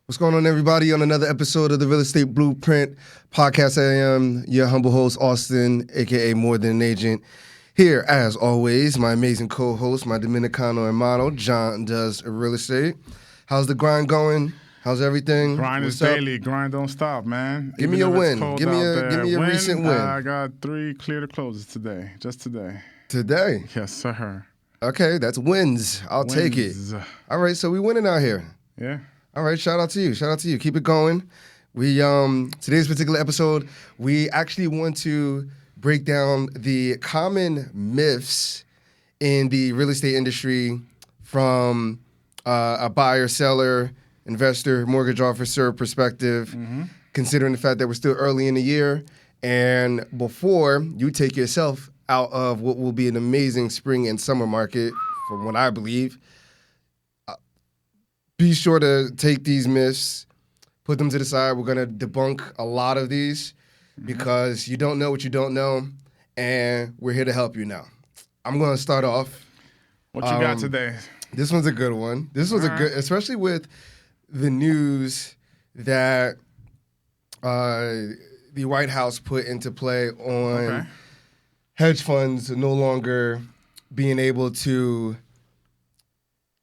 What's going on, everybody? On another episode of the Real Estate Blueprint podcast, I am your humble host, Austin, aka More Than an Agent. Here, as always, my amazing co-host, my Dominicano hermano, John Does Real Estate. How's the grind going? How's everything? Grind What's is up? daily. Grind don't stop, man. Give me a win. Give me a recent win. I got 3 clear to closes today. Just today. Today? Yes, sir. Okay, that's wins. I'll take it. All right, so we winning out here. Yeah. All right, shout out to you. Shout out to you. Keep it going. We today's particular episode, we actually want to break down the common myths in the real estate industry from a buyer, seller, investor, mortgage officer perspective, considering the fact that we're still early in the year. And before you take yourself out of what will be an amazing spring and summer market, from what I believe, be sure to take these myths, put them to the side. We're going to debunk a lot of these because you don't know what you don't know, and we're here to help you now. I'm going to start off. What you got today? This one's a good one. This one's good, especially with the news that the White House put into play on hedge funds no longer being able to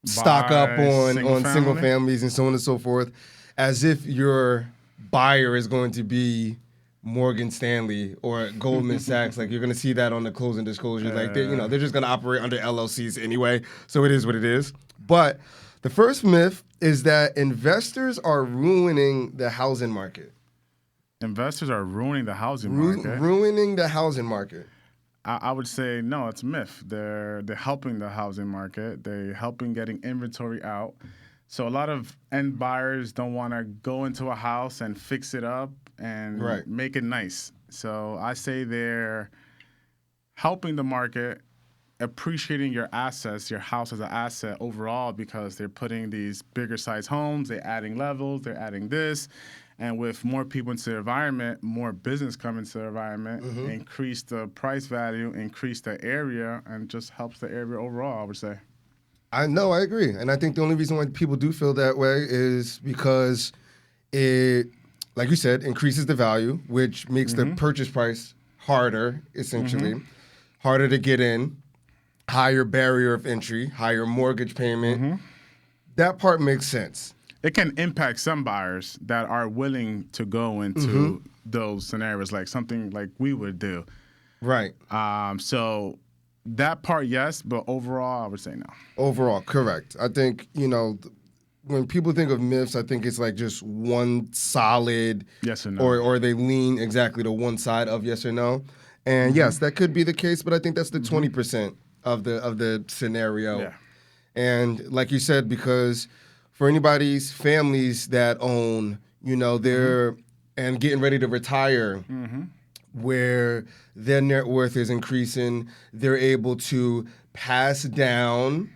stock up on single families and so on and so forth, as if your buyer is going to be Morgan Stanley or Goldman Sachs. Like, you're going to see that on the closing disclosure. Like, they're just going to operate under LLCs anyway. So it is what it is. But the first myth is that investors are ruining the housing market. Investors are ruining the housing market. Ruining the housing market. I would say no, it's a myth. They're helping the housing market. They're helping getting inventory out. So a lot of end buyers don't want to go into a house and fix it up and make it nice. So I say they're helping the market, appreciating your assets, your house as an asset overall, because they're putting these bigger size homes, they're adding levels, they're adding this. And with more people into the environment, more business coming into the environment, increase the price value, increase the area, and just helps the area overall, I would say. I agree. And I think the only reason why people do feel that way is because it, like you said, increases the value, which makes the purchase price harder, essentially, harder to get in, higher barrier of entry, higher mortgage payment. That part makes sense. It can impact some buyers that are willing to go into those scenarios, like something like we would do. Right. So that part, yes, but overall, I would say no. Overall, correct. I think, when people think of myths, I think it's like just one solid yes or no, or they lean exactly to one side of yes or no. And yes, that could be the case, but I think that's the 20% of the scenario. Yeah. And like you said, because for anybody's families that own, they're and getting ready to retire, where their net worth is increasing, they're able to pass down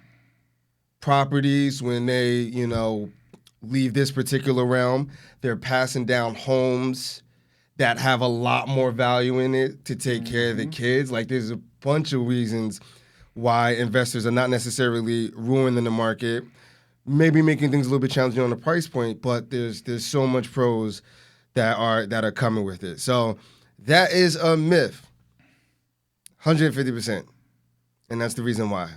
properties when they, leave this particular realm. They're passing down homes that have a lot more value in it to take care of the kids. Like, there's a bunch of reasons why investors are not necessarily ruining the market. Maybe making things a little bit challenging on the price point, but there's so much pros that are coming with it. So that is a myth, 150%, and that's the reason why.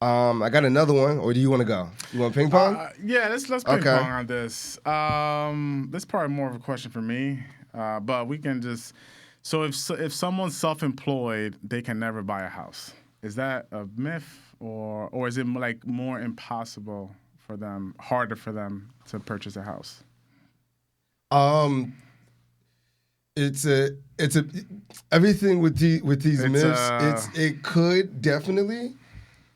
I got another one, or do you want to go? You want ping pong? Yeah, let's ping pong on this. This is probably more of a question for me, but we can just. So if someone's self-employed, they can never buy a house. Is that a myth? Or is it like more impossible for them, harder for them to purchase a house? It's everything with these myths. It could definitely,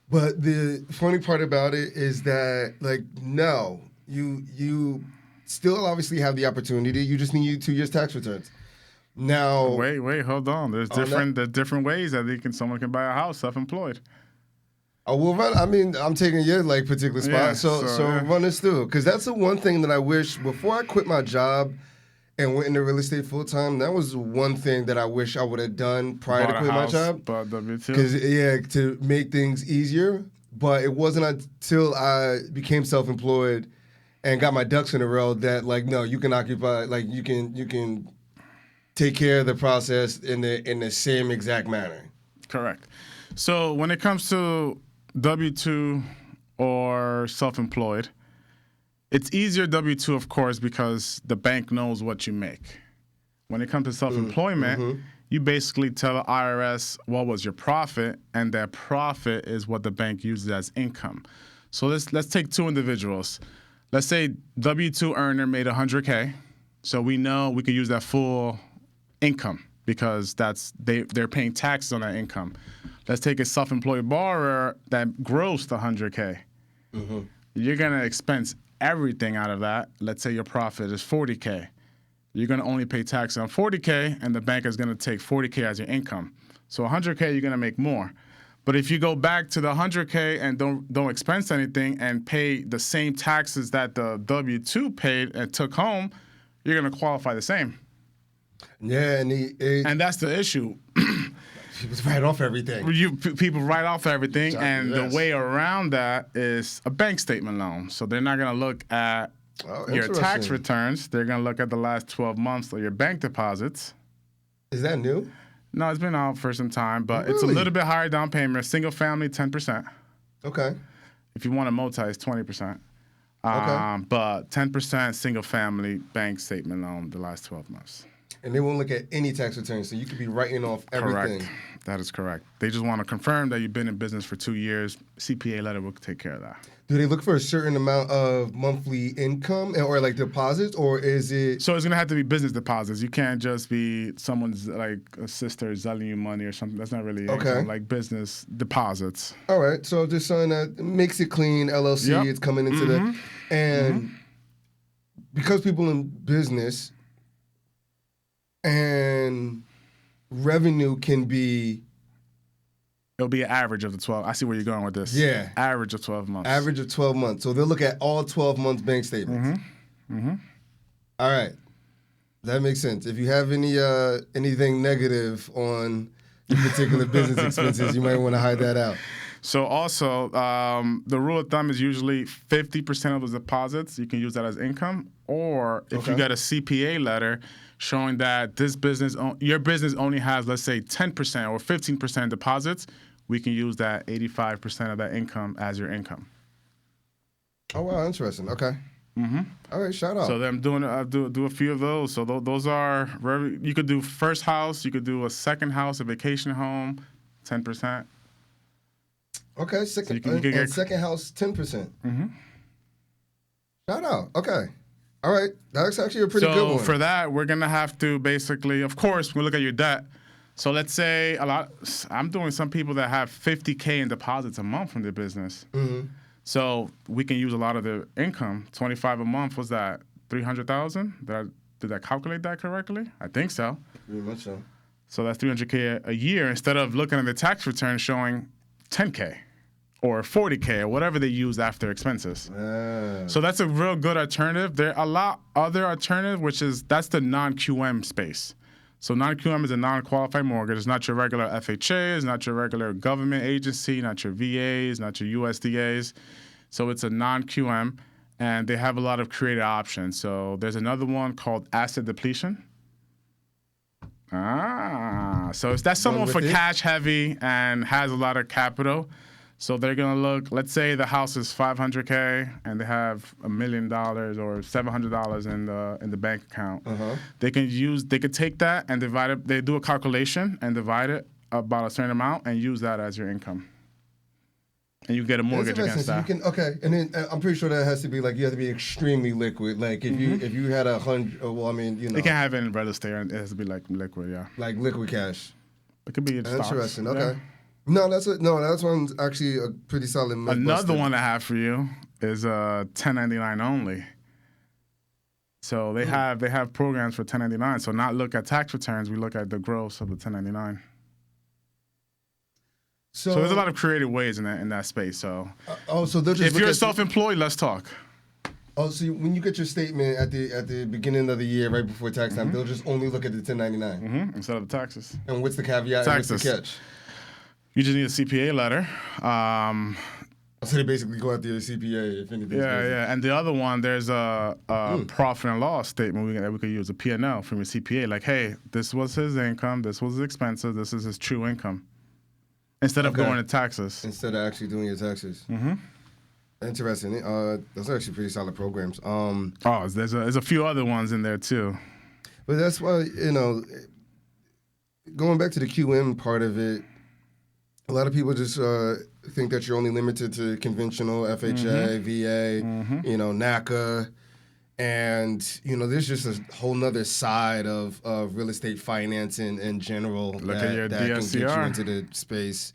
but the funny part about it is that, like, no, you still obviously have the opportunity. You just need 2 years tax returns. Now, wait, hold on. There's different ways that someone can buy a house self-employed. Oh, well, I'm taking your particular spot. Yeah, so run us through, because that's the one thing that I wish before I quit my job and went into real estate full time. That was one thing that I wish I would have done prior to quitting my job. Because to make things easier. But it wasn't until I became self-employed and got my ducks in a row, that like no, you can occupy, like you can take care of the process in the same exact manner. Correct. So when it comes to W-2 or self-employed, it's easier W-2, of course, because the bank knows what you make. When it comes to self-employment, you basically tell the IRS what was your profit, and that profit is what the bank uses as income. So let's take two individuals. Let's say W-2 earner made $100K, so we know we could use that full income because they're paying taxes on that income. Let's take a self-employed borrower that grossed $100K. You're gonna expense everything out of that. Let's say your profit is $40K. You're gonna only pay tax on $40K, and the bank is gonna take $40K as your income. So $100K, you're gonna make more. But if you go back to the $100K and don't expense anything and pay the same taxes that the W-2 paid and took home, you're gonna qualify the same. Yeah, and that's the issue. People write off everything. People write off everything, Exactly, and yes. the way around that is a bank statement loan. So they're not gonna look at your tax returns. They're gonna look at the last 12 months of your bank deposits. Is that new? No, it's been out for some time, but Really? it's a little bit higher down payment. Single family, 10%. Okay. If you want a multi, it's 20%. Okay. But 10% single family bank statement loan the last 12 months. And they won't look at any tax returns, so you could be writing off everything. Correct. That is correct. They just want to confirm that you've been in business for 2 years. CPA letter will take care of that. Do they look for a certain amount of monthly income or like deposits, or is it? So it's gonna have to be business deposits. You can't just be someone's like a sister selling you money or something. That's not really income, like business deposits. All right, so just something that makes it clean, LLC. Yep. It's coming into the and because people in business and revenue can be. It'll be an average of the 12. I see where you're going with this. Yeah. Average of 12 months. Average of 12 months. So they'll look at all 12 months bank statements. All right. That makes sense. If you have anything negative on your particular business expenses, you might want to hide that out. So also, the rule of thumb is usually 50% of the deposits, you can use that as income. Or if you get a CPA letter showing that your business only has, let's say, 10% or 15% deposits, we can use that 85% of that income as your income. Oh, wow. Interesting. Okay. All right. Shout out. So I'm doing do a few of those. So those are, you could do first house, you could do a second house, a vacation home, 10%. Okay. Second, and second house, 10%. Shout out. Okay. All right. That's actually a pretty good one. So for that, we're going to have to basically, of course, we look at your debt. So let's say I'm doing some people that have $50K in deposits a month from their business. So we can use a lot of their income. 25 a month, was that 300,000? Did I calculate that correctly? I think so. Pretty much so. So that's 300K a year instead of looking at the tax return showing 10K or 40K or whatever they use after expenses. So that's a real good alternative. There are a lot other alternative, that's the non-QM space. So non-QM is a non-qualified mortgage. It's not your regular FHA. It's not your regular government agency, not your VAs, not your USDAs. So it's a non-QM, and they have a lot of creative options. So there's another one called asset depletion. So that's someone for cash heavy and has a lot of capital. So they're gonna look. Let's say the house is $500K and they have $1 million or $700 in the bank account. They could take that and divide it. They do a calculation and divide it about a certain amount and use that as your income. And you get a mortgage against that. And then I'm pretty sure that has to be like you have to be extremely liquid. Like if you had 100, well, I mean, you know, you can't have it in real estate. It has to be like liquid, yeah. Like liquid cash. It could be in stocks. Interesting. Okay. Yeah. No, that's one's actually a pretty solid. Another one I have for you is 1099 only. So they have programs for 1099. So not look at tax returns, we look at the gross of the 1099. So there's a lot of creative ways in that space. So so they'll just if you're self-employed, let's talk. Oh, so when you get your statement at the beginning of the year, right before tax time, they'll just only look at the 1099 instead of the taxes. And what's the caveat? Taxes. What's the catch? You just need a CPA letter. So they basically go after your CPA if anything's crazy. Yeah. And the other one, there's a profit and loss statement that we could use, a P&L from your CPA. Like, hey, this was his income, this was his expenses, this is his true income. Instead of going to taxes. Instead of actually doing your taxes. Mm-hmm. Interesting. Those are actually pretty solid programs. There's a few other ones in there too. But that's why, going back to the QM part of it, a lot of people just think that you're only limited to conventional FHA, VA, NACA. And, there's just a whole nother side of real estate financing in general Look at your that can DSCR. get you into the space.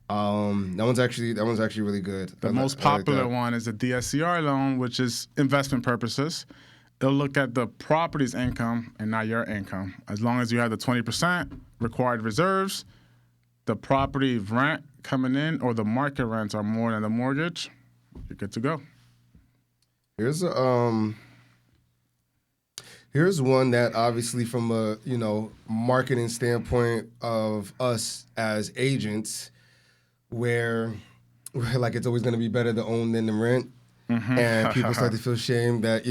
That one's actually really good. The most popular one is a DSCR loan, which is investment purposes. They'll look at the property's income and not your income. As long as you have the 20% required reserves, the property rent coming in or the market rents are more than the mortgage, you're good to go. Here's one that obviously from a marketing standpoint of us as agents, where like it's always going to be better to own than to rent. And people start to feel shame that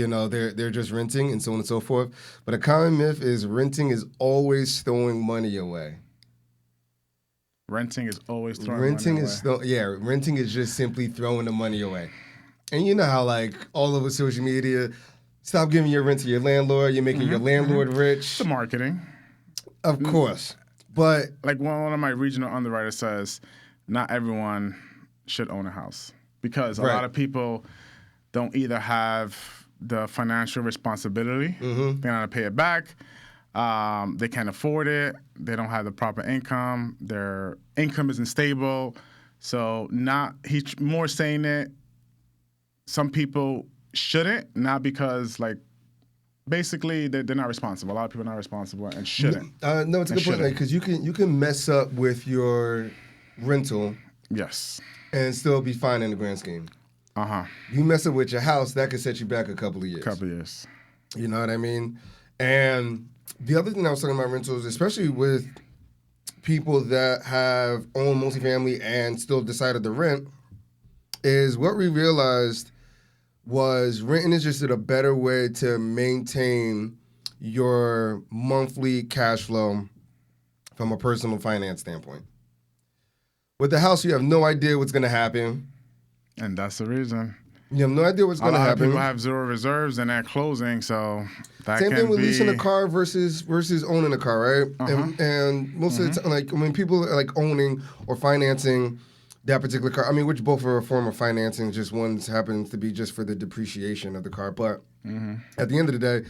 they're just renting and so on and so forth. But a common myth is renting is always throwing money away. Renting is always throwing money away. Renting is just simply throwing the money away. And you know how like all over social media, stop giving your rent to your landlord. You're making your landlord rich. The marketing, of course. But like one of my regional underwriters says, not everyone should own a house because a lot of people don't either have the financial responsibility, they don't know how to pay it back, they can't afford it, they don't have the proper income, their income isn't stable. So he's more saying it, some people shouldn't, not because like basically they're not responsible. A lot of people are not responsible and shouldn't. No, it's a good point because you can mess up with your rental. Yes. And still be fine in the grand scheme. You mess up with your house, that could set you back a couple of years. You know what I mean? And the other thing I was talking about rentals, especially with people that have owned multifamily and still decided to rent, is what we realized was renting is just a better way to maintain your monthly cash flow from a personal finance standpoint. With the house, you have no idea what's going to happen. And that's the reason. You have no idea what's going to happen. A lot of people have zero reserves and at closing, so that Same can thing with be... leasing a car versus owning a car, right? And most of the time, like when people are like owning or financing that particular car, I mean, which both are a form of financing, just one happens to be just for the depreciation of the car. But at the end of the day,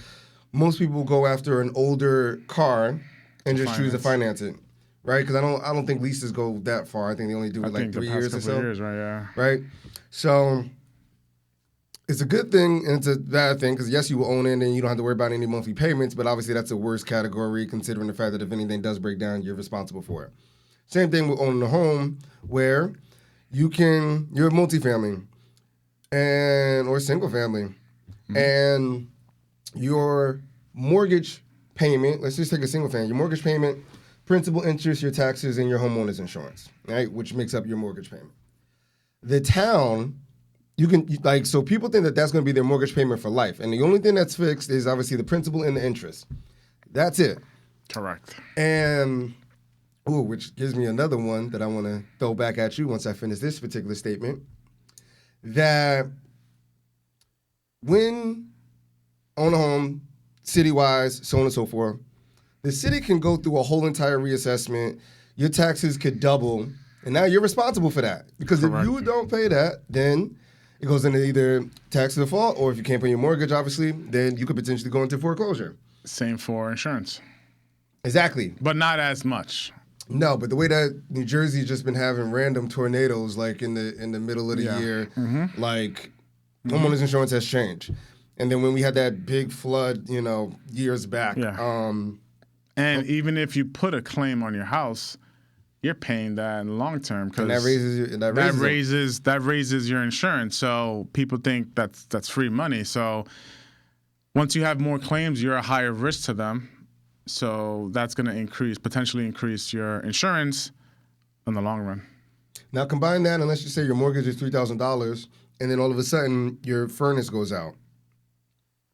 most people go after an older car and just choose to finance it. Right, because I don't think leases go that far. I think they only do it like 3 years or so. Years, right? Yeah. Right, so it's a good thing and it's a bad thing because yes, you will own it and you don't have to worry about any monthly payments. But obviously, that's the worst category considering the fact that if anything does break down, you're responsible for it. Same thing with owning a home where you're a multifamily or single family, and your mortgage payment. Let's just take a single family. Your mortgage payment. Principal, interest, your taxes, and your homeowner's insurance, right? Which makes up your mortgage payment. The town, so people think that that's going to be their mortgage payment for life. And the only thing that's fixed is obviously the principal and the interest. That's it. Correct. And, which gives me another one that I want to throw back at you once I finish this particular statement. That when own a home, city-wise, so on and so forth, the city can go through a whole entire reassessment. Your taxes could double, and now you're responsible for that. Because if you don't pay that, then it goes into either tax default, or if you can't pay your mortgage, obviously, then you could potentially go into foreclosure. Same for insurance. Exactly. But not as much. No, but the way that New Jersey's just been having random tornadoes, like in the middle of the year, like homeowners insurance has changed. And then when we had that big flood, years back. And even if you put a claim on your house, you're paying that in the long term because that raises your insurance. So people think that's free money. So once you have more claims, you're a higher risk to them. So that's going to potentially increase your insurance in the long run. Now combine that, and let's just say your mortgage is $3,000, and then all of a sudden your furnace goes out.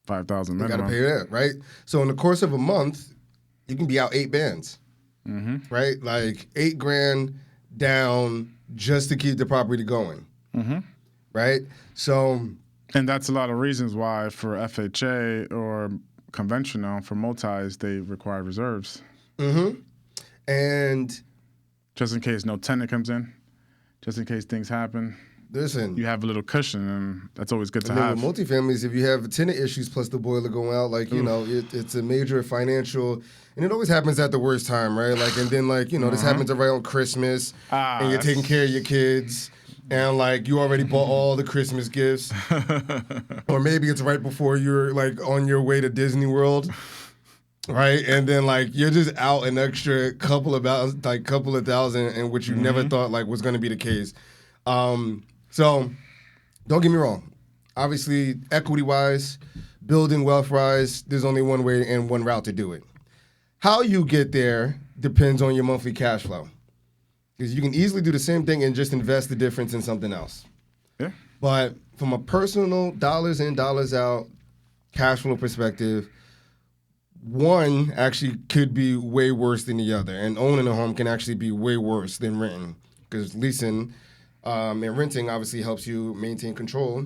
5,000 You got minimum. to pay that, right? So in the course of a month, you can be out 8 bands, right? Like $8,000 down just to keep the property going, right? So, And that's a lot of reasons why for FHA or conventional, for multis, they require reserves. and Just in case no tenant comes in, just in case things happen. listen, You have a little cushion, and that's always good to and then have. with multifamilies, if you have tenant issues plus the boiler going out, like, you know, it's a major financial, and it always happens at the worst time, right? Like, and then, like, you know, this happens around Christmas, and you're taking care of your kids, and, like, you already bought all the Christmas gifts. Or maybe it's right before you're, like, on your way to Disney World. Right, and then like you're just out an extra couple of thousand, and which you never thought like was going to be the case. So don't get me wrong. Obviously, equity wise, building wealth wise, there's only one way and one route to do it. How you get there depends on your monthly cash flow, because you can easily do the same thing and just invest the difference in something else. Yeah. But from a personal dollars in, dollars out cash flow perspective, one actually could be way worse than the other, and owning a home can actually be way worse than renting, because leasing and renting obviously helps you maintain control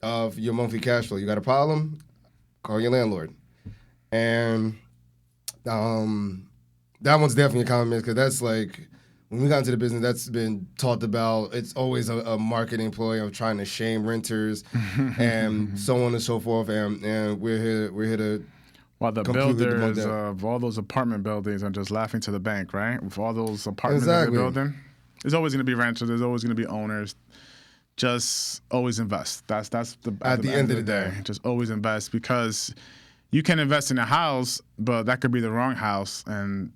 of your monthly cash flow. You got a problem? Call your landlord. And that one's definitely a common myth, because that's like, when we got into the business, that's been talked about. It's always a marketing ploy of trying to shame renters and so on and so forth. And we're here to While the completely debunk builders that. of all those apartment buildings are just laughing to the bank, right? With all those apartments Exactly. that they're building, there's always going to be renters. There's always going to be owners. Just always invest. That's at the end of the day. Just always invest, because you can invest in a house, but that could be the wrong house, and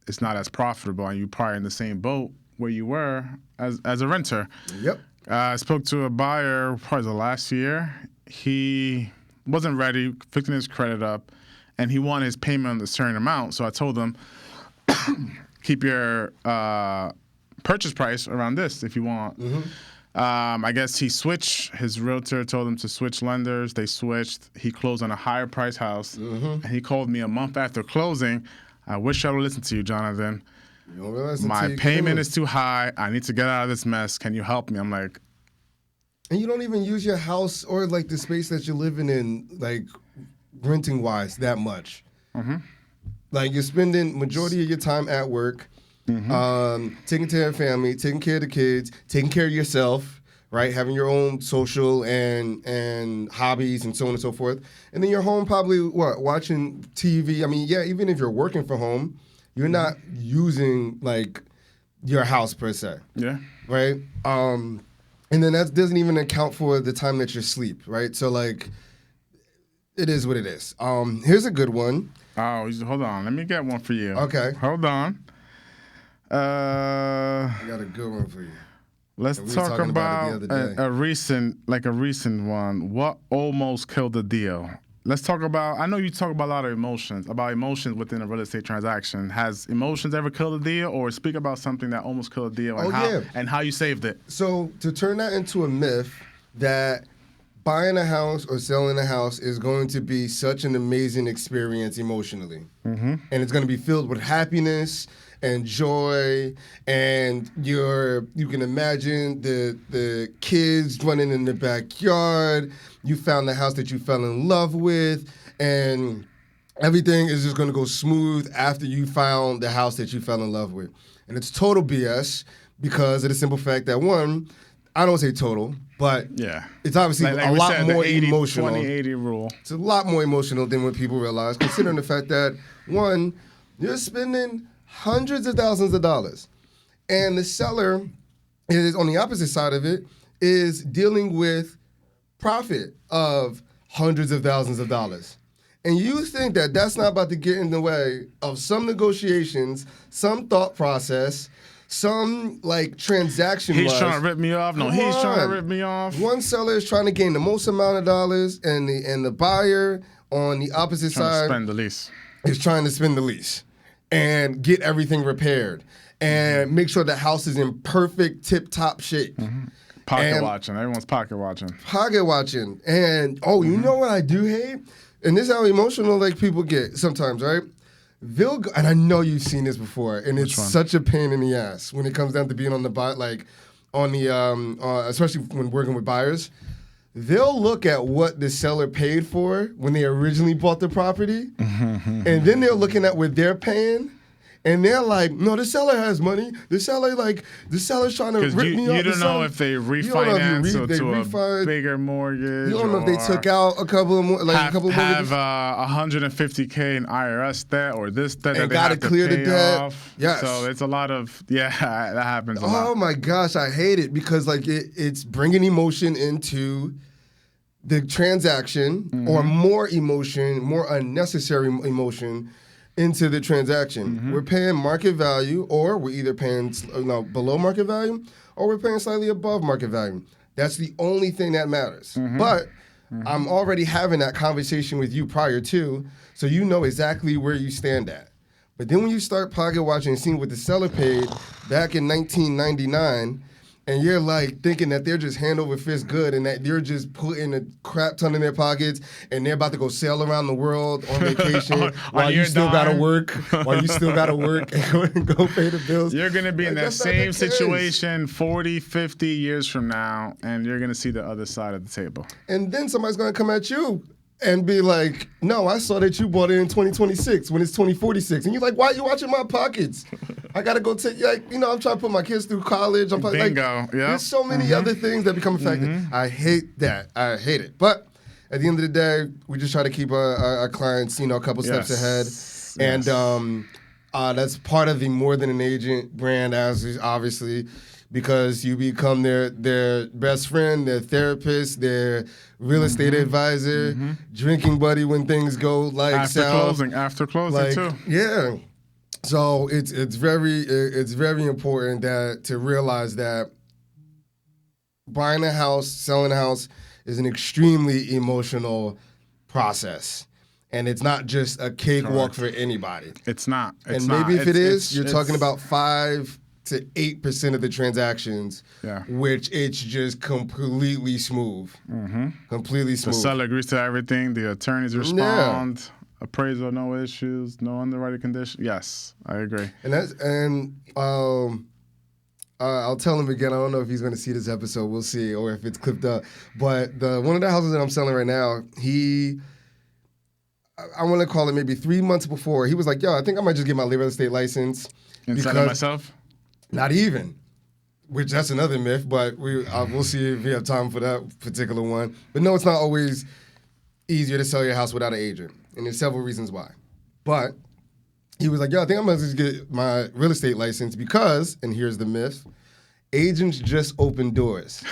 it's not as profitable, and you're probably in the same boat where you were as a renter. Yep. I spoke to a buyer probably the last year. He wasn't ready, fixing his credit up, and he wanted his payment on a certain amount. So I told him, keep your purchase price around this if you want. I guess he switched. His realtor told him to switch lenders. They switched. He closed on a higher price house. And he called me a month after closing. I wish I would listen to you, Jonathan. You don't realize My until you payment do. is too high. I need to get out of this mess. Can you help me? I'm like, And you don't even use your house or like the space that you're living in, like renting wise, that much. Like, you're spending majority of your time at work, taking care of family, taking care of the kids, taking care of yourself, right? Having your own social and hobbies and so on and so forth. And then you're home probably, watching TV. I mean, yeah, even if you're working from home, you're not using like your house per se, yeah. right? And then that doesn't even account for the time that you sleep, right? So like, it is what it is. Here's a good one. Oh, hold on. Let me get one for you. Okay. Hold on. I got a good one for you. Let's We were talk talking about it about the other day. a recent one. What almost killed the deal? Let's talk about, I know you talk about a lot of emotions within a real estate transaction. Has emotions ever killed a deal, or speak about something that almost killed a deal and how you saved it? So to turn that into a myth that buying a house or selling a house is going to be such an amazing experience emotionally. And it's going to be filled with happiness and joy, and you can imagine the kids running in the backyard. You found the house that you fell in love with, and everything is just going to go smooth after you found the house that you fell in love with. And it's total BS, because of the simple fact that, one, I don't say total, but Yeah. it's obviously Like a we lot said, more the 80, emotional. 20-80 rule. It's a lot more emotional than what people realize, considering the fact that, one, you're spending hundreds of thousands of dollars, and the seller is on the opposite side of it, is dealing with profit of hundreds of thousands of dollars. And you think that that's not about to get in the way of some negotiations, some thought process, some like transaction. He's trying to rip me off. No, he's trying to rip me off. One seller is trying to gain the most amount of dollars, and the buyer on the opposite Trying to side spend the lease. is trying to spend the lease and get everything repaired. and make sure the house is in perfect tip-top shape. Pocket watching. Everyone's pocket watching. Pocket watching. And, you know what I do hate? And this is how emotional like people get sometimes, right? They'll go, and I know you've seen this before, and it's such a pain in the ass when it comes down to being on the especially when working with buyers. They'll look at what the seller paid for when they originally bought the property, and then they're looking at what they're paying. And they're like, no, the seller has money. The seller's trying to rip me off. You don't know if they refinance to a bigger mortgage. You don't know if they took out a couple of mortgages. Have $150K in IRS debt or this debt and that they have to clear the debt. Off. Yes. So it's a lot of, that happens a lot. Oh my gosh, I hate it because like it's bringing emotion into the transaction or more unnecessary emotion into the transaction. We're paying market value, or we're either paying below market value, or we're paying slightly above market value. That's the only thing that matters. But I'm already having that conversation with you prior to, so you know exactly where you stand at. But then when you start pocket watching and seeing what the seller paid back in 1999, and you're like thinking that they're just hand over fist good and that you're just putting a crap ton in their pockets and they're about to go sail around the world on vacation while you still gotta work, and go pay the bills. You're gonna be in that same situation 40, 50 years from now, and you're gonna see the other side of the table. And then somebody's gonna come at you and be like, no, I saw that you bought it in 2026 when it's 2046. And you're like, why are you watching my pockets? I got to go take, I'm trying to put my kids through college. I'm Bingo. There's so many other things that become affected. I hate that. I hate it. But at the end of the day, we just try to keep our clients, a couple steps ahead. And that's part of the More Than an Agent brand, obviously, because you become their best friend, their therapist, their real estate advisor, drinking buddy when things go after closing too. Yeah. So it's very important to realize that buying a house, selling a house is an extremely emotional process. And it's not just a cakewalk for anybody. It's not. Maybe if it is, you're talking about 5 to 8% of the transactions, which it's just completely smooth. Completely smooth. The seller agrees to everything. The attorneys respond. Appraisal, no issues, no underwriting condition. Yes, I agree. I'll tell him again. I don't know if he's going to see this episode. We'll see, or if it's clipped up. But one of the houses that I'm selling right now, I want to call it maybe 3 months before, he was like, yo, I think I might just get my real estate license. And sell it myself? Not even. Which that's another myth, but we'll see if we have time for that particular one. But no, it's not always easier to sell your house without an agent. And there's several reasons why. But he was like, yo, I think I'm going to just get my real estate license because, and here's the myth, agents just open doors.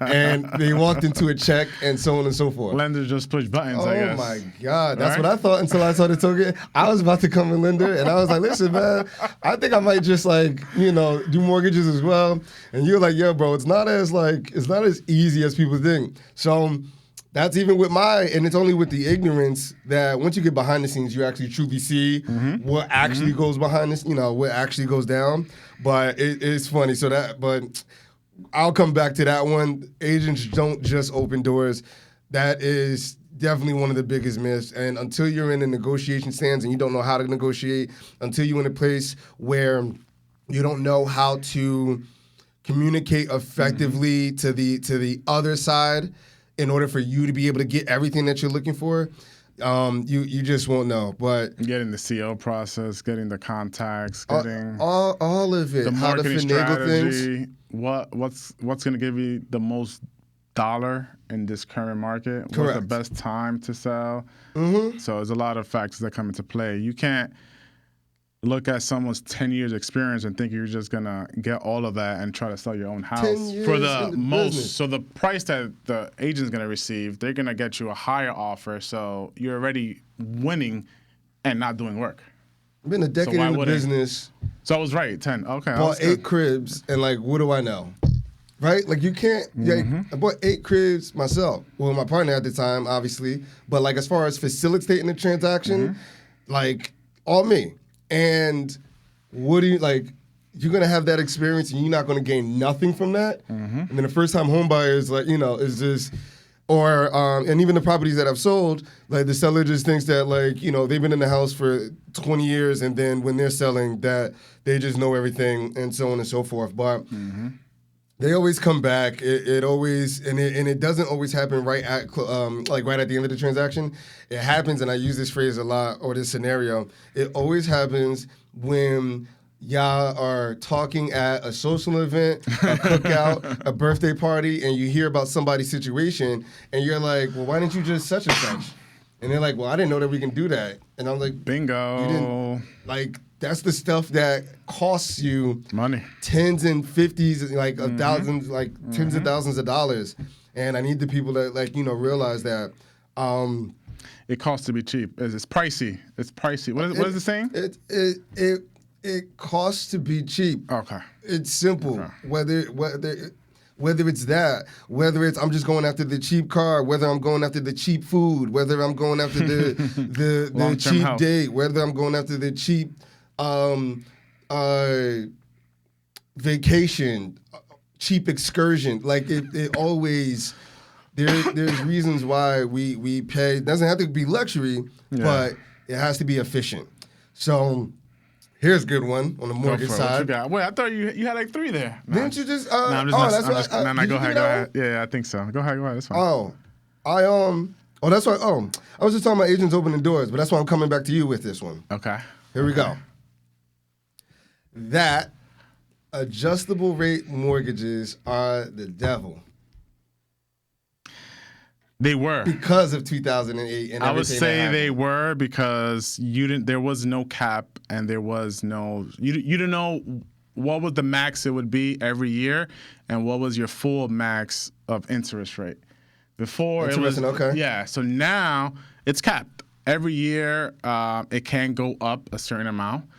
And they walked into a check and so on and so forth. Lenders just push buttons, I guess. Oh, my God. That's what I thought until I started talking. I was about to come a lender, and I was like, listen, man, I think I might just, do mortgages as well. And you're like, yeah, bro, it's not as easy as people think. So that's even with and it's only with the ignorance that once you get behind the scenes, you actually truly see what actually goes behind this, what actually goes down. But it's funny. But I'll come back to that one. Agents don't just open doors. That is definitely one of the biggest myths. And until you're in a negotiation stance and you don't know how to negotiate, until you're in a place where you don't know how to communicate effectively to the other side, in order for you to be able to get everything that you're looking for, you just won't know. But getting the CO process, getting the contacts, getting all of it, the how to marketing finagle strategy, things. What's going to give you the most dollar in this current market? Correct. What's the best time to sell? So there's a lot of factors that come into play. You can't look at someone's 10 years experience and think you're just going to get all of that and try to sell your own house. 10 years for the in the most. business. So the price that the agent's going to receive, they're going to get you a higher offer. So you're already winning and not doing work. I've been a decade in the business. So I was right, 10. Okay. Bought 8 cribs and what do I know? Right? You can't, I bought 8 cribs myself. Well, my partner at the time, obviously. But as far as facilitating the transaction, all me. And what do you like? You're gonna have that experience, and you're not gonna gain nothing from that. And then the first time home buyers, like is just, or and even the properties that I've sold, like the seller just thinks that they've been in the house for 20 years, and then when they're selling, that they just know everything, and so on and so forth. But they always come back. It always and it doesn't always happen right at right at the end of the transaction. It happens, and I use this phrase a lot, or this scenario. It always happens when y'all are talking at a social event, a cookout, a birthday party, and you hear about somebody's situation, and you're like, well, why didn't you just such and such? And they're like, well, I didn't know that we can do that. And I'm like, bingo. You didn't, that's the stuff that costs you money, tens and fifties, thousands, tens of thousands of dollars. And I need the people that realize that. It costs to be cheap. It's pricey. It's pricey. What is it saying? It costs to be cheap. Okay. It's simple. Okay. Whether it's that, whether it's I'm just going after the cheap car, whether I'm going after the cheap food, whether I'm going after the cheap health. Date, whether I'm going after the cheap vacation, cheap excursion. It always there's reasons why we pay. It doesn't have to be luxury, but it has to be efficient. So here's a good one on the mortgage side. What you got? Wait, I thought you had like three there. Didn't you just? Go ahead. Go ahead. Yeah, I think so. Go ahead. That's fine. That's why. I was just talking about agents opening doors, but that's why I'm coming back to you with this one. Okay. Here we go. That adjustable rate mortgages are the devil. They were because of 2008, and I would say they were because there was no cap, and there was no you didn't know what was the max it would be every year, and what was your full max of interest rate. Before it was okay. Yeah, so now it's capped every year. It can go up a certain amount,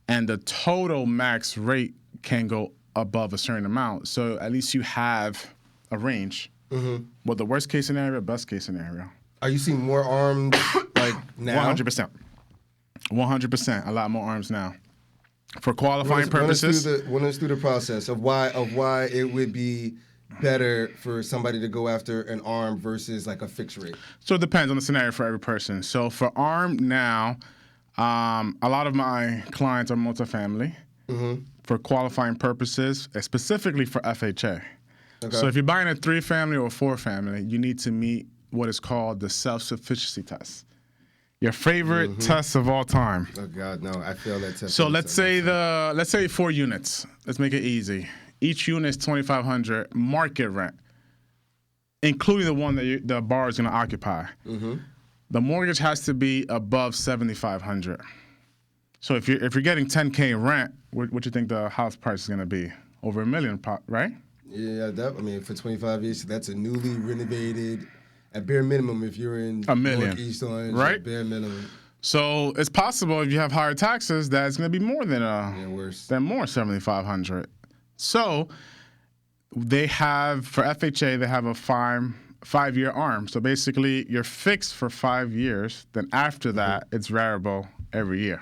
and the total max rate can go above a certain amount. So at least you have a range. Mm-hmm. Well, the worst case scenario, best case scenario. Are you seeing more arms now? 100%. 100%. A lot more arms now. For qualifying purposes. Run us through the process of why it would be better for somebody to go after an ARM versus a fixed rate. So it depends on the scenario for every person. So for ARM now, a lot of my clients are multifamily for qualifying purposes, specifically for FHA. Okay. So if you're buying a 3-family or a 4-family, you need to meet what is called the self-sufficiency test. Your favorite test of all time. Oh God, no! I failed that test. So let's say 4 units. Let's make it easy. Each unit is $2,500 market rent, including the one that the borrower is going to occupy. The mortgage has to be above $7,500. So if you're getting $10K in rent, what do you think the house price is going to be? Over $1 million, right? Yeah, for 25 years, that's a newly renovated, at bare minimum, if you're in $1 million, Northeast Orange, right? Bare minimum. So it's possible if you have higher taxes that it's going to be more than worse than more $7,500. So they have for FHA they have a 5-year ARM. So basically you're fixed for 5 years. Then after that it's variable every year.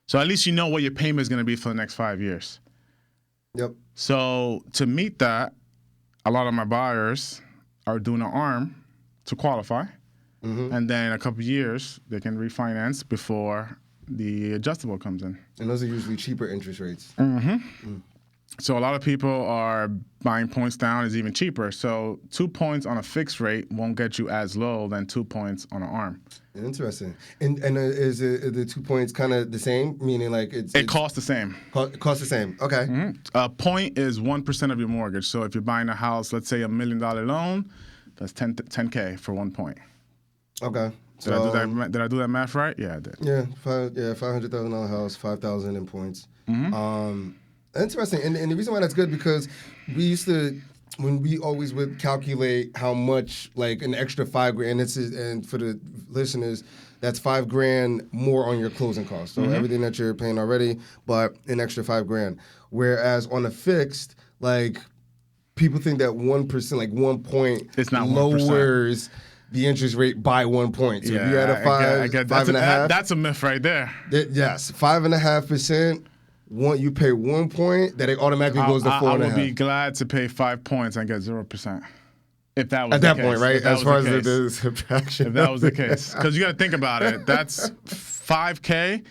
So at least you know what your payment is going to be for the next 5 years. Yep. So to meet that, a lot of my buyers are doing an ARM to qualify. And then in a couple of years, they can refinance before the adjustable comes in. And those are usually cheaper interest rates. So a lot of people are buying points down is even cheaper. So 2 points on a fixed rate won't get you as low than 2 points on an ARM. Interesting. And is the 2 points kind of the same? Meaning it costs the same. Costs the same. Okay. A point is 1% of your mortgage. So if you're buying a house, let's say $1 million loan, that's $10K for 1 point. Okay. Did I do that math right? Yeah, I did. Yeah, $500,000 house, 5,000 in points. Interesting, and the reason why that's good because we used to, when we always would calculate how much an extra $5,000, and for the listeners, that's $5,000 more on your closing costs. So everything that you're paying already, but an extra $5,000. Whereas on a fixed, people think that 1%, 1 point, it's not lowers the interest rate by 1 point. So if you're at a 5.5, that's a myth right there. Yes, 5.5%. you pay 1 point, that it automatically goes to I 4.5. would be glad to pay 5 points and get 0%. If that was At the that case. point, right? If that As was far the as case. the subtraction. If that was the case. Because you got to think about it. That's $5K.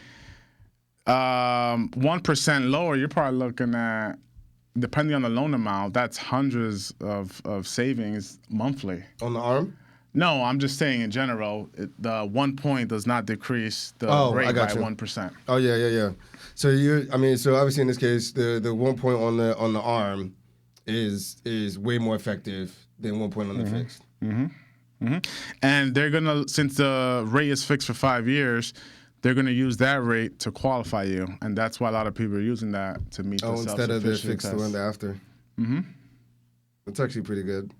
1% lower, you're probably looking at, depending on the loan amount, that's hundreds of savings monthly. On the arm? No, I'm just saying in general, the 1 point does not decrease the rate by 1%. Oh yeah. So so obviously in this case, the 1 point on the arm is way more effective than 1 point on the fixed. And they're gonna, since the rate is fixed for 5 years, they're gonna use that rate to qualify you, and that's why a lot of people are using that to meet the self-sufficiency instead of the fixed test. one after. That's actually pretty good.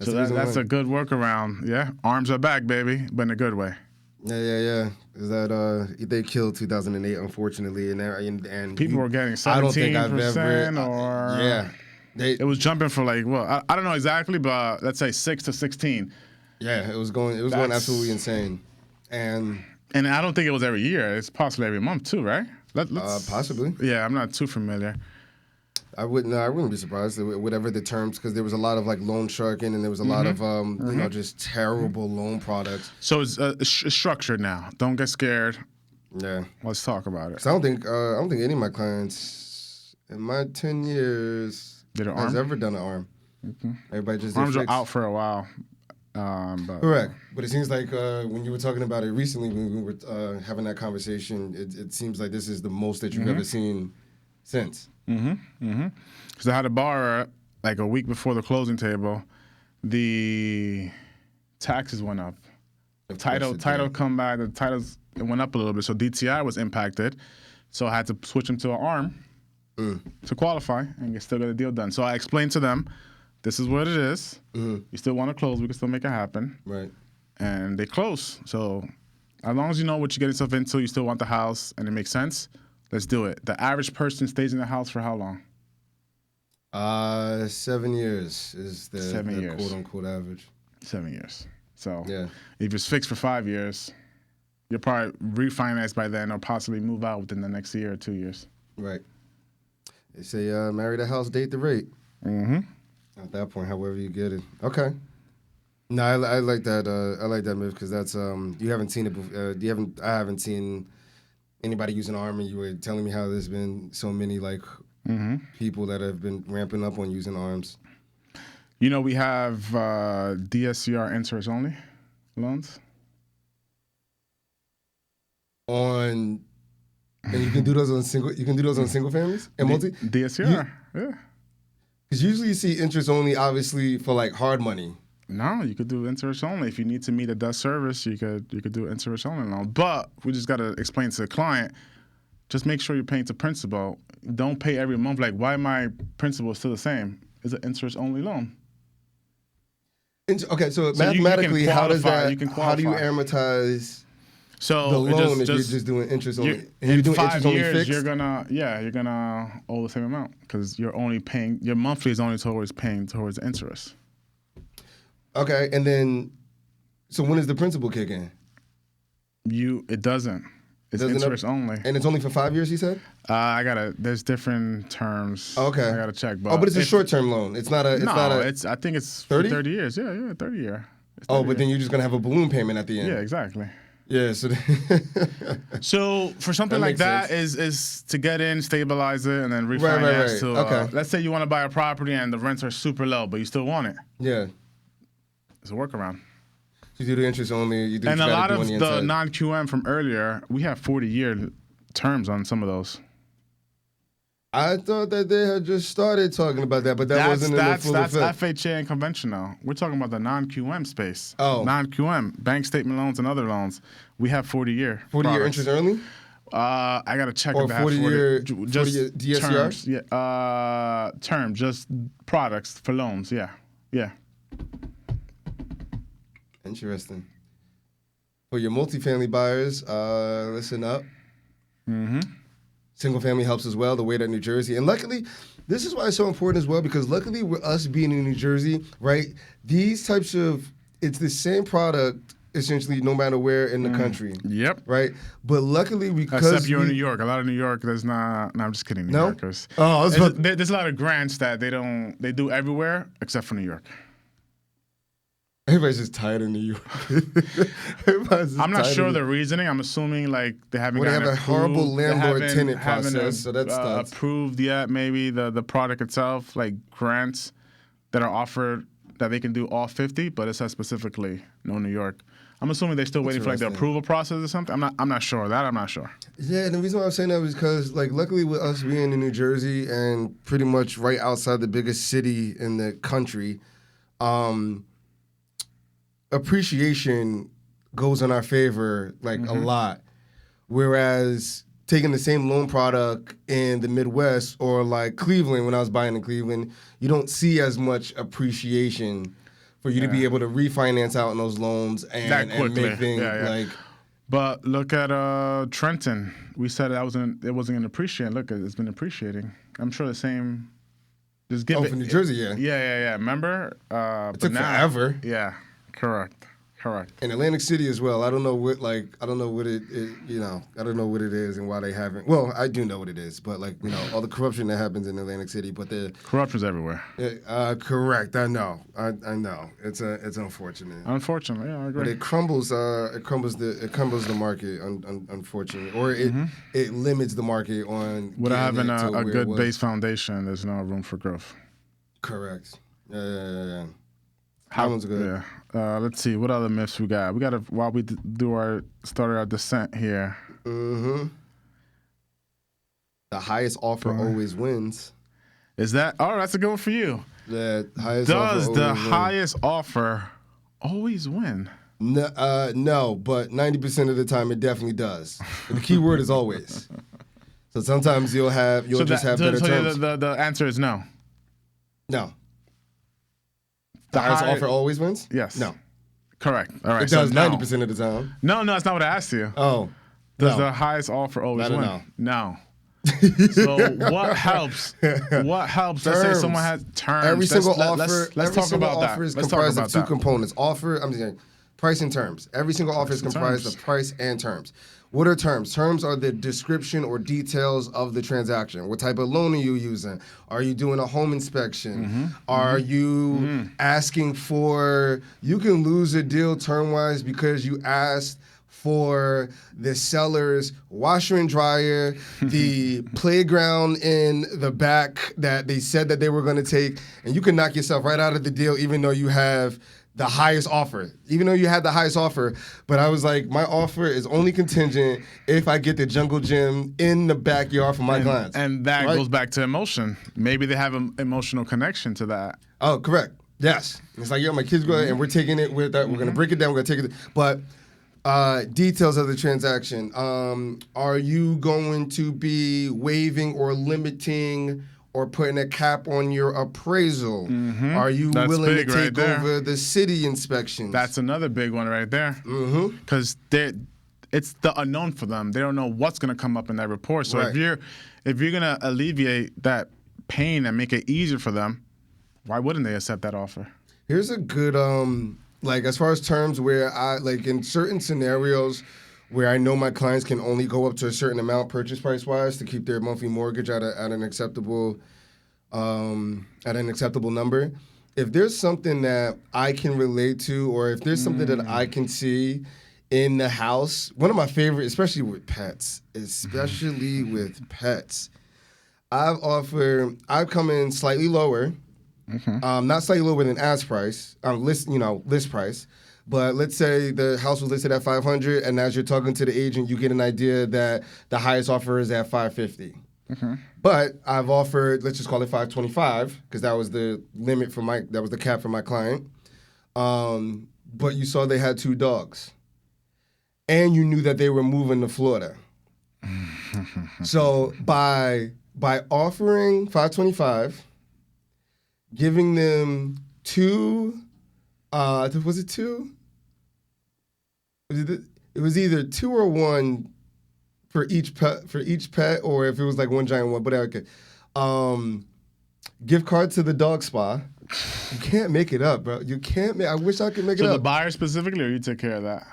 So that's a good workaround. Yeah, arms are back, baby, but in a good way. Yeah. Is that they killed 2008, unfortunately, and People were getting 17%, I don't think I've ever. or Yeah, it was jumping for like, well, I don't know exactly, but let's say 6 to 16. Yeah, it was going absolutely insane, and I don't think it was every year. It's possibly every month too, right? Possibly. Yeah, I'm not too familiar. I wouldn't be surprised. Whatever the terms, because there was a lot of like loan sharking, and there was a lot of just terrible loan products. So it's structured now. Don't get scared. Yeah, Let's talk about it. 'Cause I don't think any of my clients in my 10 years has ever done an arm. Everybody just arms did are out for a while. But correct, but it seems like when you were talking about it recently, when we were having that conversation, it seems like this is the most that you've ever seen since. Because I had a borrower like a week before the closing table, the taxes went up. Title come back. The titles it went up a little bit, so DTI was impacted. So I had to switch them to an arm to qualify and still get the deal done. So I explained to them, this is what it is. You still want to close, we can still make it happen. Right. And they close. So as long as you know what you get yourself into, you still want the house, and it makes sense, let's do it. The average person stays in the house for how long? 7 years is the 7 years. quote unquote average. 7 years. So Yeah. if it's fixed for 5 years, you'll probably refinance by then or possibly move out within the next year or 2 years. Right. They say marry the house, date the rate. At that point, however you get it. Okay. No, I like that. I like that move because that's you haven't seen it before. I haven't seen anybody use an arm, and you were telling me how there's been so many like people that have been ramping up on using arms. You know, we have DSCR interest only loans. And you can do those on single. You can do those on single families and multi. DSCR, yeah. Because usually you see interest only, obviously for like hard money. No, you could do interest only. If you need to meet a debt service, you could do interest only loan. But we just got to explain to the client, just make sure you're paying to principal. Don't pay every month. Like, why my principal still the same? It's an interest only loan. Okay, so you mathematically, can how does qualify, that? you can How do you qualify. amortize So the loan if you're just doing interest only? And you're in doing 5 interest only years, fixed? you're gonna owe the same amount because you're only paying. Your monthly is only paying towards the interest. Okay, and then, so when does the principal kick in? It doesn't. It's Doesn't interest only. And it's only for 5 years, he said? There's different terms. Okay. I gotta check. But But it's a short-term loan. It's not a. I think it's 30? 30 years. Yeah, 30 year. It's 30 But year. then you're just gonna have a balloon payment at the end. Yeah, exactly. Yeah. So. So for something That like makes that sense. is to get in, stabilize it, and then refinance Right. to. Okay. Let's say you want to buy a property and the rents are super low, but you still want it. Yeah. It's a workaround. You do the interest only. You do. And what a you lot gotta of do on the inside. non-QM from earlier, we have 40-year terms on some of those. I thought that they had just started talking about that, but that wasn't in the full That's effect. FHA and conventional. We're talking about the non-QM space. Oh. Non-QM, bank statement loans and other loans. We have 40-year. 40-year interest only? I got to check Or if they have 40-year 40 40-year DSCR? terms. Yeah. Term, just products for loans. Yeah. Interesting. For your multifamily buyers, listen up. Single family helps as well, the way that New Jersey. And luckily, this is why it's so important as well, because luckily with us being in New Jersey, right, these types of, it's the same product essentially no matter where in the country. Yep. Right? But luckily, because Except you're in New York. A lot of New York, there's not. No, I'm just kidding. New No? Yorkers. Oh, I was about- there's a lot of grants that they do everywhere except for New York. Everybody's just tired of New York. I'm not sure the reasoning. I'm assuming like they haven't. Well, they gotten have a horrible approved. They landlord-tenant haven't process, so that's approved yet. Maybe the product itself, like grants that are offered that they can do all 50, but it says specifically no New York. I'm assuming they're still waiting for like the approval process or something. I'm not sure. That I'm not sure. Yeah, and the reason why I'm saying that was because, like, luckily with us being in New Jersey and pretty much right outside the biggest city in the country, appreciation goes in our favor like a lot. Whereas taking the same loan product in the Midwest or like Cleveland, when I was buying in Cleveland, you don't see as much appreciation for you to be able to refinance out on those loans and make things like. But look at Trenton. We said it wasn't going to appreciate. Look, it's been appreciating. I'm sure the same. Just give for New Jersey, yeah. Yeah. Remember? It took forever. Yeah, correct. In Atlantic City as well. I don't know what I don't know what it is and why they haven't. Well, I do know what it is, but like, all the corruption that happens in Atlantic City, but the corruption's everywhere. Correct. I know. It's unfortunate. Unfortunately, yeah, I agree. But it crumbles the market, unfortunately, or it limits the market on without having a good base foundation. There's no room for growth. Correct. Yeah. That one's good. Yeah. Let's see. What other myths we got? We got to, while we started our descent here. The highest offer always wins. Is that? Oh, that's a good one for you. The highest Does offer the highest offer always win? No, but 90% of the time it definitely does. The key word is always. So sometimes you'll just have better terms. The answer is no. No. The highest offer always wins? Yes. No. Correct. All right. It does 90% of the time. No, that's not what I asked you. Oh. Does the highest offer always win? No. So what helps? Terms. Let's say someone has terms. Every single offer. Let's talk about that. Offer is comprised of two components: price and terms. Every single offer is comprised of price and terms. What are terms? Terms are the description or details of the transaction. What type of loan are you using? Are you doing a home inspection? Are you asking for? You can lose a deal term-wise because you asked for the seller's washer and dryer, the playground in the back that they said that they were going to take, and you can knock yourself right out of the deal even though you have the highest offer. Even though you had the highest offer, but I was like, my offer is only contingent if I get the jungle gym in the backyard for my clients. And that goes back to emotion. Maybe they have an emotional connection to that. Oh, correct. Yes. It's like, my kids go and we're taking it with that. We're going to break it down. We're going to take it. But details of the transaction. Are you going to be waiving or limiting or putting a cap on your appraisal? Are you willing to take over the city inspections? That's another big one right there. Because it's the unknown for them. They don't know what's going to come up in that report. So if you're going to alleviate that pain and make it easier for them, why wouldn't they accept that offer? Here's a good as far as terms where I in certain scenarios where I know my clients can only go up to a certain amount purchase price wise to keep their monthly mortgage at an acceptable number. If there's something that I can relate to, or if there's something that I can see in the house, one of my favorite, especially with pets, I've come in slightly lower. Not slightly lower than ask price, list price. But let's say the house was listed at $500, and as you're talking to the agent, you get an idea that the highest offer is at $550. But I've offered, let's just call it $525, because that was the limit that was the cap for my client. But you saw they had 2 dogs, and you knew that they were moving to Florida. So by offering $525. Giving them 2, was it 2? It was either 2 or 1 for each pet, or if it was like one giant one, but okay. gift card to the dog spa. You can't make it up, bro. You can't make. I wish I could make it So up. the buyer specifically, or you take care of that?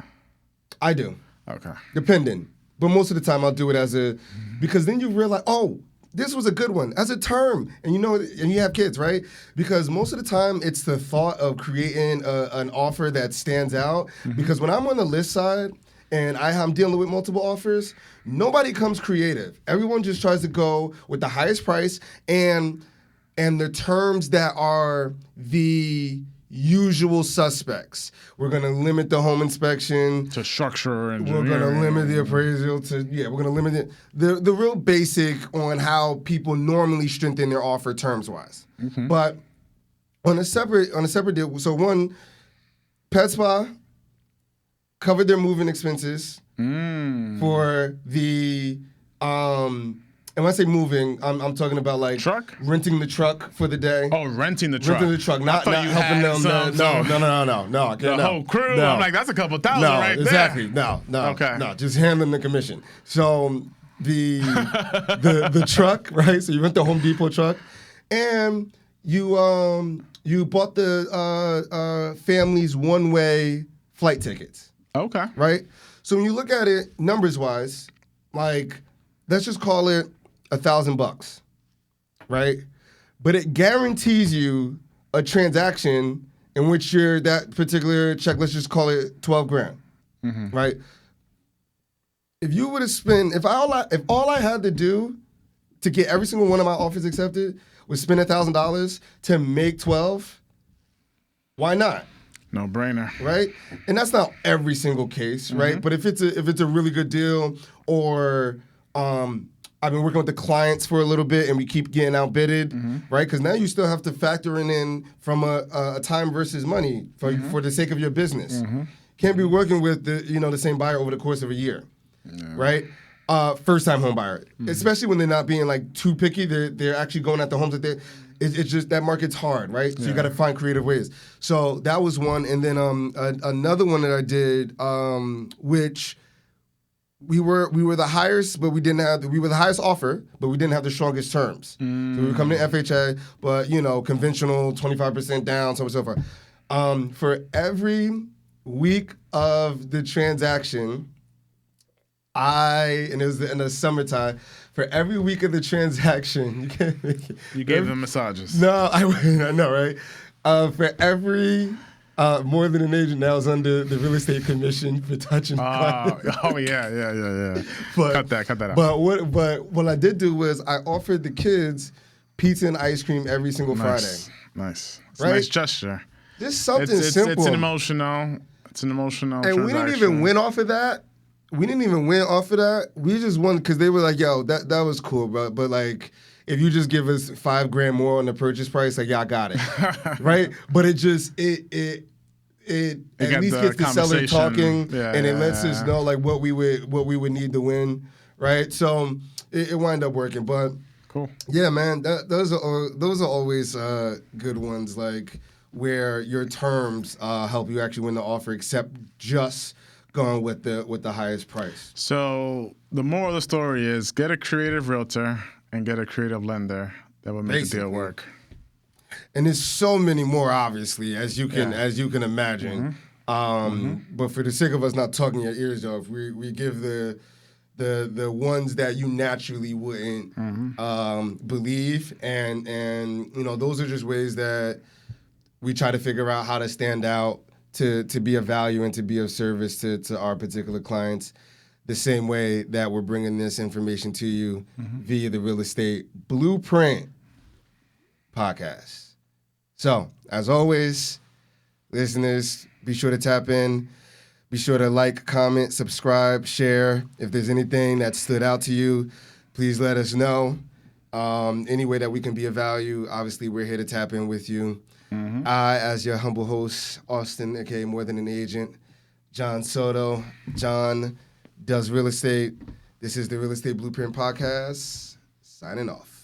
I do. Okay. Depending. But most of the time I'll do it as a, because then you realize, oh, this was a good one as a term. And and you have kids, right? Because most of the time it's the thought of creating an offer that stands out. Because when I'm on the list side and I'm dealing with multiple offers, nobody comes creative. Everyone just tries to go with the highest price and the terms that are the usual suspects. We're going to limit the home inspection To structure and we're going to limit the appraisal to, we're going to limit it. The real basic on how people normally strengthen their offer terms-wise. But on a separate deal, so one, Pet Spa covered their moving expenses for the, and when I say moving, I'm talking about like Truck? renting the truck for the day. Oh, renting the truck. Renting the truck, not thought you helping had them. some- No. The whole crew. I'm like, that's a couple thousand right exactly. there. No, just handling the commission. So the truck, right? So you rent the Home Depot truck, and you bought the family's one-way flight tickets, Okay. right? So when you look at it numbers wise, like let's just call it $1,000, right? But it guarantees you a transaction in which that particular check, let's just call it 12 grand, right? If you would have spent, if all I had to do to get every single one of my offers accepted was spend $1,000 to make 12, why not? No brainer. Right? And that's not every single case, right? But if it's a really good deal, or I've been working with the clients for a little bit and we keep getting outbidded, right? Because now you still have to factor in from a time versus money for the sake of your business. Can't be working with the same buyer over the course of a year, right? First time home buyer, especially when they're not being like too picky. They're actually going at the homes that it's just that market's hard, right? So you got to find creative ways. So that was one, and then another one that I did, which we were the highest, but we were the highest offer, but we didn't have the strongest terms. So we were coming to FHA, but conventional, 25% down, so on and so forth. For every week of the transaction, and it was in the summertime. For every week of the transaction, you can't make it. You gave them massages. No, I know, right? For every more than an agent now is under the real estate commission for touching. Oh yeah. But, cut that out. But what I did do was I offered the kids pizza and ice cream every single Friday. Nice. It's Right? a nice gesture. Just something It's simple. an emotional. And we didn't even win off of that. We just won because they were like, yo, that was cool, bro. But like, if you just give us $5,000 more on the purchase price, like, yeah, I got it. Right? But it at least gets the seller talking, and it lets us know like what we would need to win. Right? So it wound up working. But cool. Yeah, man, those are always good ones, like where your terms help you actually win the offer, except just going with the highest price. So the moral of the story is get a creative realtor and get a creative lender that will make the deal work. And there's so many more, obviously, as you can imagine. But for the sake of us not talking your ears off, we give the ones that you naturally wouldn't believe, and those are just ways that we try to figure out how to stand out, to be of value and to be of service to our particular clients, the same way that we're bringing this information to you via the Real Estate Blueprint podcast. So, as always, listeners, be sure to tap in. Be sure to like, comment, subscribe, share. If there's anything that stood out to you, please let us know. Any way that we can be of value, obviously, we're here to tap in with you. I, as your humble host, Austin, aka More Than an Agent, John Soto. John does real estate. This is the Real Estate Blueprint podcast. Signing off.